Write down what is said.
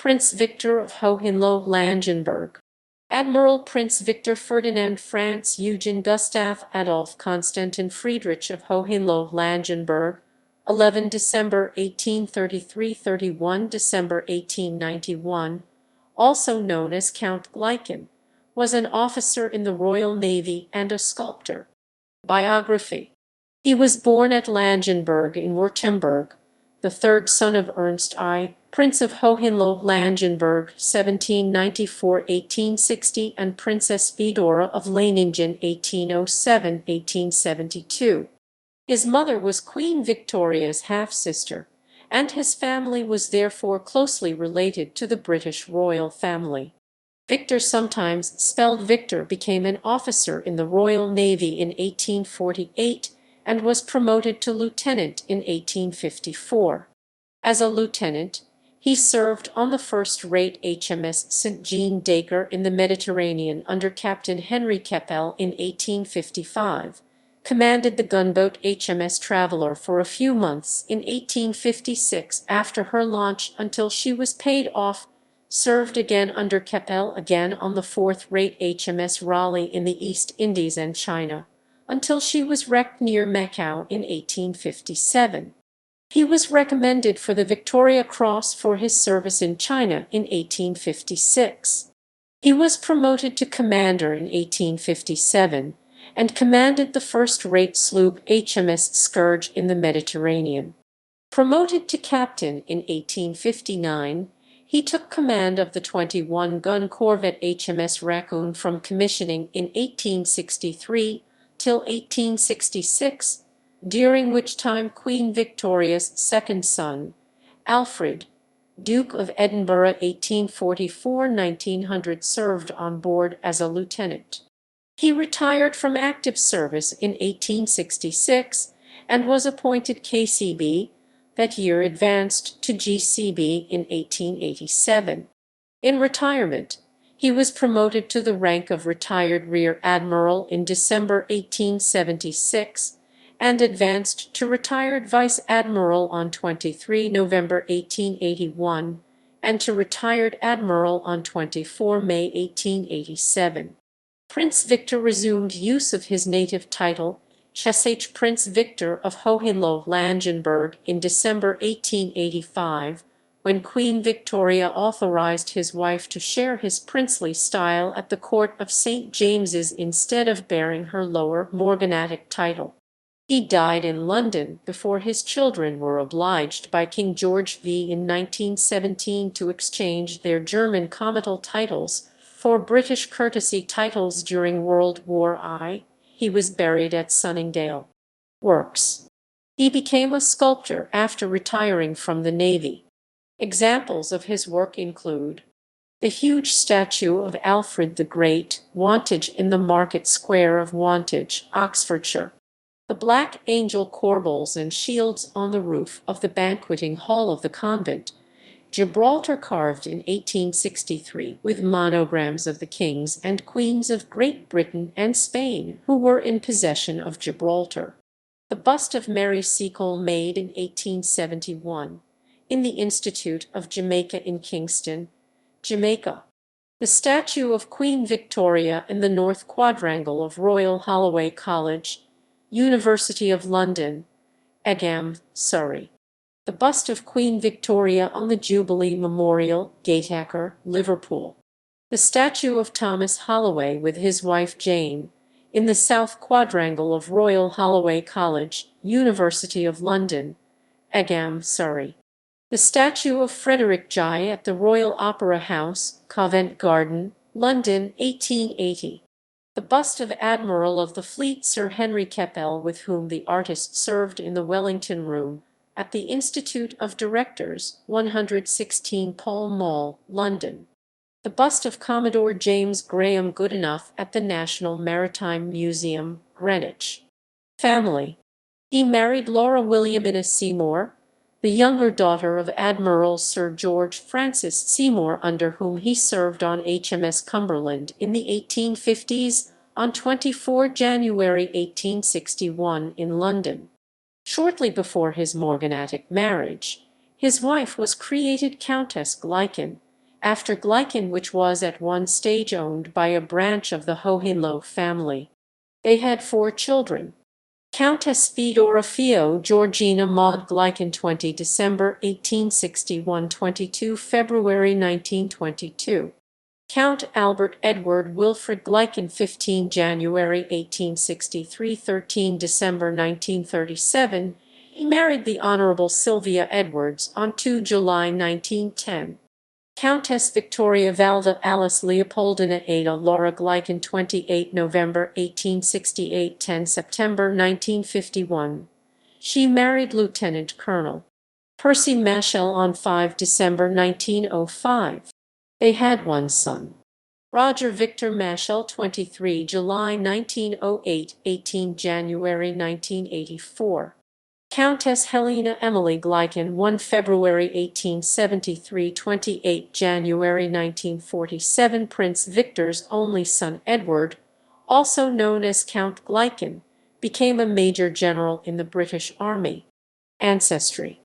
Prince Victor of Hohenlohe-Langenburg. Admiral Prince Victor Ferdinand Franz Eugen Gustaf Adolf Constantin Friedrich of Hohenlohe-Langenburg, 11 December 1833 – 31 December 1891, also known as Count Gleichen, was an officer in the Royal Navy and a sculptor. Biography. He was born at Langenburg in Württemberg, the third son of Ernst I, Prince of Hohenlohe-Langenburg 1794–1860 and Princess Fedora of Leiningen 1807–1872. His mother was Queen Victoria's half-sister, and his family was therefore closely related to the British royal family. Victor, sometimes spelled Victor, became an officer in the Royal Navy in 1848 and was promoted to lieutenant in 1854. As a lieutenant, he served on the first-rate HMS St. Jean d'Acre in the Mediterranean under Captain Henry Keppel in 1855, commanded the gunboat HMS Traveller for a few months in 1856 after her launch until she was paid off, served again under Keppel again on the fourth-rate HMS Raleigh in the East Indies and China, until she was wrecked near Macau in 1857. He was recommended for the Victoria Cross for his service in China in 1856. He was promoted to commander in 1857 and commanded the first-rate sloop HMS Scourge in the Mediterranean. Promoted to captain in 1859, he took command of the 21-gun corvette HMS Raccoon from commissioning in 1863 till 1866, during which time Queen Victoria's second son, Alfred, Duke of Edinburgh 1844–1900, served on board as a lieutenant. He retired from active service in 1866 and was appointed KCB, that year advanced to GCB in 1887. In retirement, he was promoted to the rank of retired Rear Admiral in December 1876 and advanced to retired Vice Admiral on 23 November 1881 and to retired Admiral on 24 May 1887. Prince Victor resumed use of his native title, Sh. Prince Victor of Hohenlohe-Langenburg, in December 1885, when Queen Victoria authorized his wife to share his princely style at the court of St. James's instead of bearing her lower morganatic title. He died in London before his children were obliged by King George V in 1917 to exchange their German comital titles for British courtesy titles during World War I. He was buried at Sunningdale. Works. He became a sculptor after retiring from the Navy. Examples of his work include the huge statue of Alfred the Great, Wantage, in the Market Square of Wantage, Oxfordshire; the black angel corbels and shields on the roof of the banqueting hall of the convent, Gibraltar, carved in 1863 with monograms of the kings and queens of Great Britain and Spain who were in possession of Gibraltar; the bust of Mary Seacole, made in 1871 in the Institute of Jamaica in Kingston, Jamaica; the statue of Queen Victoria in the North Quadrangle of Royal Holloway College, University of London, Egham, Surrey; the bust of Queen Victoria on the Jubilee Memorial, Gateacre, Liverpool; the statue of Thomas Holloway with his wife Jane in the South Quadrangle of Royal Holloway College, University of London, Egham, Surrey; the statue of Frederick Jai at the Royal Opera House, Covent Garden, London, 1880; the bust of Admiral of the Fleet Sir Henry Keppel, with whom the artist served in the Wellington Room at the Institute of Directors, 116 Pall Mall, London; the bust of Commodore James Graham Goodenough at the National Maritime Museum, Greenwich. Family. He married Laura Williamina Seymour, the younger daughter of Admiral Sir George Francis Seymour, under whom he served on HMS Cumberland in the 1850s, on 24 January 1861 in London. Shortly before his morganatic marriage, his wife was created Countess Gleichen, after Gleichen, which was at one stage owned by a branch of the Hohenlohe family. They had 4 children. Countess Fedora Fio Georgina Maud Gleichen, 20 December 1861 – 22 February 1922. Count Albert Edward Wilfred Gleichen, 15 January 1863 – 13 December 1937. He married the Honorable Sylvia Edwards on 2 July 1910. Countess Victoria Valda Alice Leopoldina Ada Laura Gleichen, 28 November 1868 – 10 September 1951. She married Lieutenant Colonel Percy Mashell on 5 December 1905. They had 1 son, Roger Victor Mashell, 23 July 1908 – 18 January 1984. Countess Helena Emily Gleichen, 1 February 1873 – 28 January 1947. Prince Victor's only son Edward, also known as Count Gleichen, became a major general in the British Army. Ancestry.